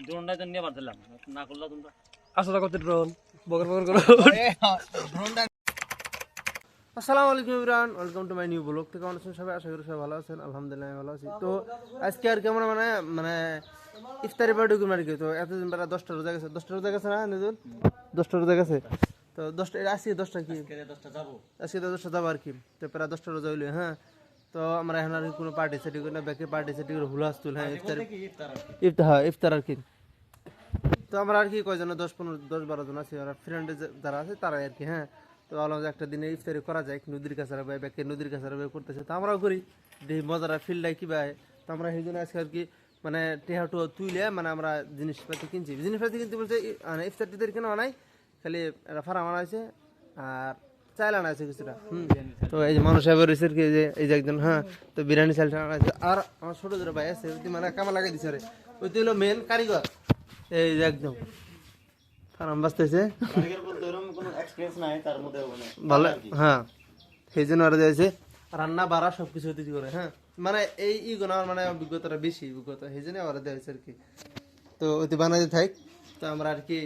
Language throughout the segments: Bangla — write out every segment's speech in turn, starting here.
ড্রোনটা তো নিয়ে পারছিলাম না করলা তোমরা আসলে কত ড্রোন বগর বগর করো আসসালামু আলাইকুম everyone welcome to my new blog তো কেমন আছেন সবাই আশা করি সবাই ভালো আছেন আলহামদুলিল্লাহ ভালো আছি তো আজকে আর কেমন মানে ইফতারি পার্টি করব আর কি তো এতদিন বেলা 10টা রোজা গেছে না নজর 10টা রোজা গেছে তো 10টা আজকে 10টা কি আজকে 10টা যাব আর কি তো প্রায় 10টা রোজা হইলো হ্যাঁ তো আমরা এখন আর কোনো পার্টি সেটি করি না ব্যাকে পার্টি সেটি করে হুলাস্তুল হ্যাঁ ইফতার আর কি তো আমরা আর কি কয়জন 10-12 জন আছি আর ফ্রেন্ড যারা আছে তারাই আর কি হ্যাঁ তো ভাবলাম যে একটা দিনে ইফতারি করা যায় নদীর কাছে ব্যাকে নদীর কাছে করতেছে তো আমরাও করি দেখি মজারা ফিল্ডটাই কী ভাই তো আমরা সেই জন্য আজকে আর কি মানে টেহাটু তুইলে মানে আমরা জিনিসপাতি কিনতে বলছে মানে ইফতার টিফতার কেনা নাই খালি একটা ফার্ম আনা হয়েছে আর চাইল আনা আছে কিছুটা তো এই যে মানুষ এবার রয়েছে কি যে এই যে একজন হ্যাঁ তো বিরিয়ানি চাইল আনা আছে আর আমার ছোটো ছোটো ভাই আছে মানে কামা লাগাই দিচ্ছে রে ওই তো হলো মেন কারিগর এই যে একদম ফার্ম বাঁচতেছে ভালো হ্যাঁ সেই জন্য আর দিয়েছে রান্না বাড়া সবকিছু হতে করে হ্যাঁ মানে এই ইগুলো আমার মানে অভিজ্ঞতাটা বেশি অভিজ্ঞতা সেই জন্য ওরা দেওয়া হয়েছে আর কি তো ওতে বানাতে থাক তো আমরা আর কি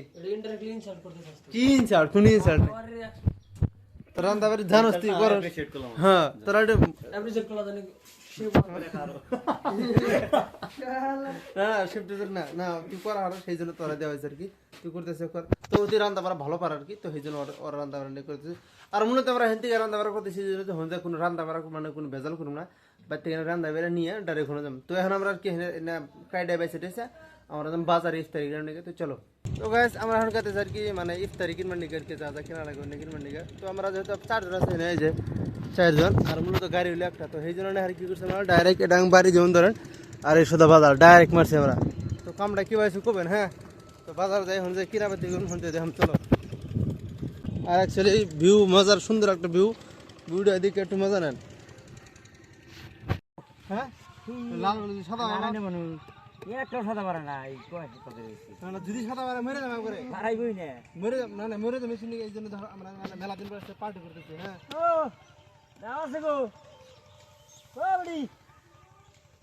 রান্না বাড়ি জানোস তুই করো হ্যাঁ তোরা না তুই করা আর সেই জন্য তোরা দেওয়া হয়েছে আর কি তুই করতেছে কর তো তুই রান্না বাড়া ভালো পার আর কি তো সেই জন্য ওরা রান্না বাড়া নিয়ে করতেছে আর মূলত আমরা হেন থেকে রান্না বাড়া করতেছি হচ্ছে কোনো রান্না বাড়া মানে কোনো ভেজাল করুন না বাট থেকে রান্না বেড়া নিয়ে ডাইরেক্ট ওখানে যাবো তো এখন আমরা আর কি কাইডা বাইছে টেছে আমরা বাজারে ইফতারি কিনে নিয়ে তো চলো তো গাইস আমরা এখন কাছে আর কি মানে ইফতারি কিনবার নিকে আর কি যা যা কেনা লাগবে কিনবার নিকে তো আমরা যেহেতু 4 জন আছে এই যে 4 জন আর মূলত গাড়ি হইলে একটা তো সেই জন্য আর কি করছে আমরা ডাইরেক্ট ডাং বাড়ি যেমন ধরেন আর এই সোদা বাজার ডাইরেক্ট মারছি আমরা তো কামটা কি পাইছি কবেন হ্যাঁ তো বাজার যাই হন যে কিনাপাতি করুন হন দেখুন চলো আর অ্যাকচুয়ালি ভিউ মজার সুন্দর একটা ভিউটা এদিকে একটু মজা নেন হ্যাঁ লাল সাদা একটা সাদা পারে না যদি সাদা পারে মেরে যাবে করে মারাইবই না মেরে যাবে মেশিন এই জন্য আমরা মেলা দিন পর পার্টি করতেছি হ্যাঁ ও দাও আছে গো ও বড়ি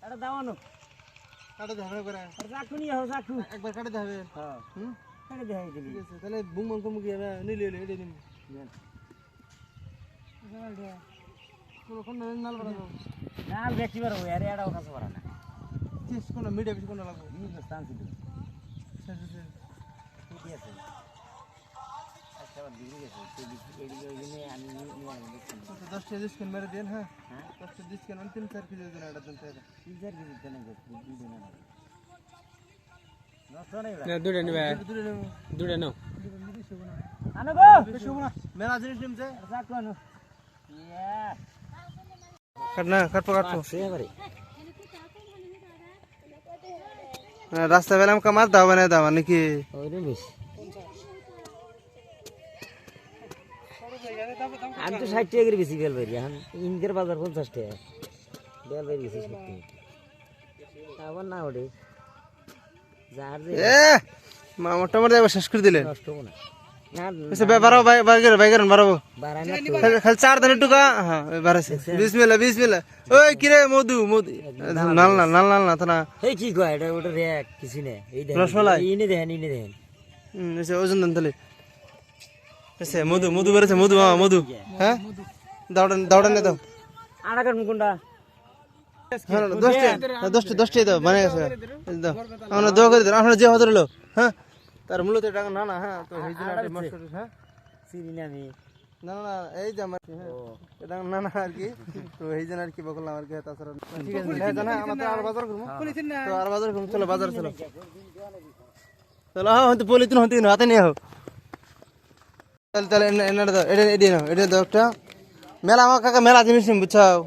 এটা দাওনো কাটে হবে করে চাকু নিয়ে আও চাকু একবার কাটে হবে হ্যাঁ কাটে দেখাই দিবি ঠিক আছে তাহলে বুম বম কম কি হবে নিলে এটা নিন কোন নাল বড় নাল বেশি বার হয় আরে এটাও কাছে পারে না চিস কোন মিডিয়া বেশি কোন লাগবে এই স্থান ছিল ঠিক আছে আচ্ছা দিবি গেছে এইদিকে ওইনে আমি তো 10 টা ডিসকাউন্ট মেরে দেন হ্যাঁ 10 টা ডিসকাউন্ট 3-4 কেজি দেন এটা দেন 3-4 কেজি দেন দুই দিন না দুটো নিবে দুটো নাও আনো গো মেলা জিনিস নিমছে চাকু আনো ইয়া কাটপো রাস্তা বেলাম কামার দাও বানাই দাও নাকি আমি তো 60 টাকা করে বেশি বেল পারি এখন ইনকের বাজার 50 টাকা বেল পারি বেশি 60 টাকা আবার না ওঠে যার যে মা মোটামুটি এবার শেষ করে দিলেন নষ্ট হবে না এসে বাড়াও বাইগার বাড়াবো বাড়াই না খালি 4 দিনের টুকা হ্যাঁ বাড়াছে বিসমিল্লাহ ওই কি রে মধু নাল না তা না এই কি কয় এটা ওটা রেক কিছু না এই দেখেন রসমালাই ইনে দেখেন এসে ওজন দেন তাহলে এসে মধু বেড়েছে মধু হ্যাঁ দাওড়া নে দাও আড়া কাট কোনটা হ্যাঁ 10টা দাও মানে গেছে দাও আমরা দোয়া করে দাও আমরা যে হতে রইলো হ্যাঁ তার মূলত টাকা না হ্যাঁ তো এই জন্য একটা মাস্টার হ্যাঁ চিনি না আমি না এই যে আমার এটা না আর কি তো এই জন্য আর কি বললাম আর কি তাছাড়া ঠিক আছে হ্যাঁ জানা আমরা আর বাজার করব তো আর বাজার করব চলো বাজার চলো হ্যাঁ তো পলিথিন হতে হাতে নিয়ে আও তাহলে এটা দাও এটা দাও একটা মেলা আমার কাকা মেলা জিনিস নিম বুঝছাও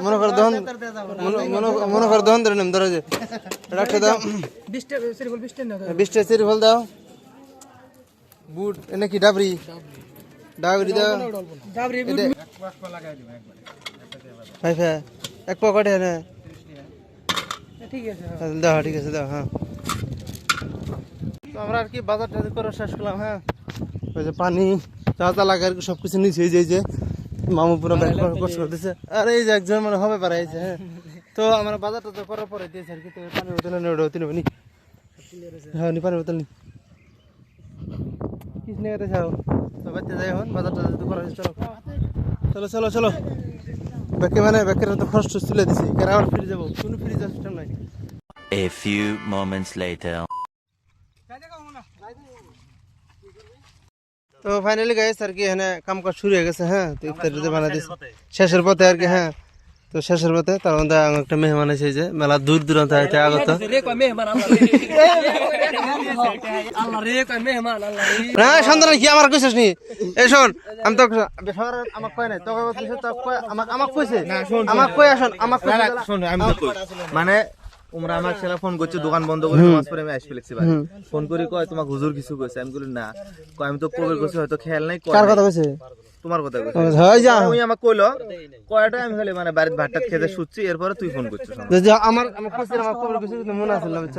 মনে কর দহন ধরে নিম ধরে যে রাখতে দাও 20টা সিরিফল দাও বুট এনে কি ডাবরি দাও এক পকেটে এনে ঠিক আছে দাও হ্যাঁ তো আমরা আর কি বাজার টাজার করে শেষ করলাম হ্যাঁ ওই যে পানি যা লাগে আর কি সবকিছু নিচে যে মামু পুরো ব্যাগ করতেছে আর এই যে একজন মানে হবে পারে হ্যাঁ তো আমরা বাজারটা তো করার পরে দিয়েছি আর কি, তো পানির বোতল নিয়ে ওটা তিনবে নি, হ্যাঁ নি পানির বোতল নি কিস নিয়ে গেছে যাও। তো বাড়িতে যাই এখন বাজারটা যদি করা হয়েছে, চলো চলো চলো চলো। ব্যাকে মানে ব্যাকের তো খরচ তুলে দিছি, কারণ আবার ফিরে যাবো, কোনো ফিরে যাওয়ার সিস্টেম নাই। A few moments later. তো ফাইনালি গাইস আর কি এখানে কাম কাজ শুরু হয়ে গেছে। হ্যাঁ, তো ইফতারি যে বানা দিয়েছে শেষের পথে আর কি। হ্যাঁ, তো শেষের পথে তার মধ্যে একটা মেহমান আছে যে মেলা দূর দূরান্ত থেকে আগত। না সন্তান কি আমার কইছিস নি? এই শোন, আমি তো আমাকে কয় নাই, তোকে আমাকে কইছে, আমাকে কই আসুন, আমাকে শোন আমি তো কই মানে তোমরা আমার ছেলে ফোন করছে দোকান বন্ধ করে নামাজ পড়ে আমি আসি ফেলেছি ভাই। ফোন করি কয় তোমাকে হুজুর কিছু কইছে, আমি বলি না, কয় আমি তো কবির কইছি হয়তো খেয়াল নাই। কার কথা কইছে? তোমার কথা কইছে। হয় যা ওই আমাকে কইলো কয়টা, আমি খালি মানে বাড়িতে ভাতটা খেতে শুচ্ছি, এরপরে তুই ফোন করছিস। যে আমার আমার কইছে, আমার খবর কইছে কিন্তু মনে আছে না, বুঝছ?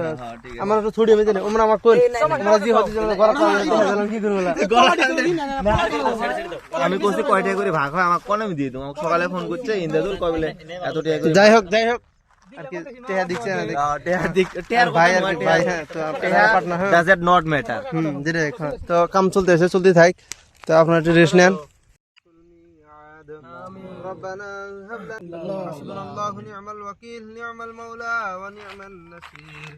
আমার তো ছড়িয়ে মেজে ওমরা আমাকে কই আমরা জি হচ্ছে যে গলা পাওয়া যায় কি করব না। আমি কইছি কয় টাকা করে ভাগ হয় আমাকে কোন আমি দিয়ে দেব। আমাকে সকালে ফোন করছে ইন্দাদুল কয় বলে এত টাকা করে। যাই হোক আর কি টেহা দিচ্ছে না দেখ টেয়ার ভাই আর কি ভাই। হ্যাঁ, তো আপনারা পার্টনার হ্যাঁ does it not matter. Direct. তো কাম চলতে আছে, চলতে থাক। তো আপনারা একটু রেস্ট নেন। ربنا هب لنا حسبنا الله ونعم الوكيل نعم المولى ونعم النصير.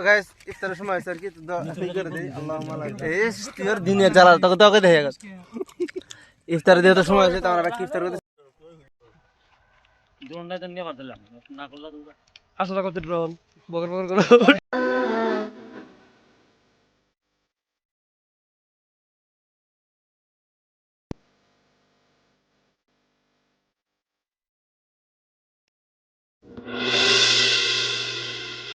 গাইস ইফতারের সময় আছে আর কি, তো আপনি করে দেই আল্লাহুম্মা লা ইস তোর দিনে জ্বালা তো তোকে দেয়া গেছে। ইফতার দিয়ে তো সময় আছে, তো আমরা বাকি ইফতার করতে দোনটা তো নিয়ে পারলাম না করলে তো আসলে কত ড্রোন বগর বগর করে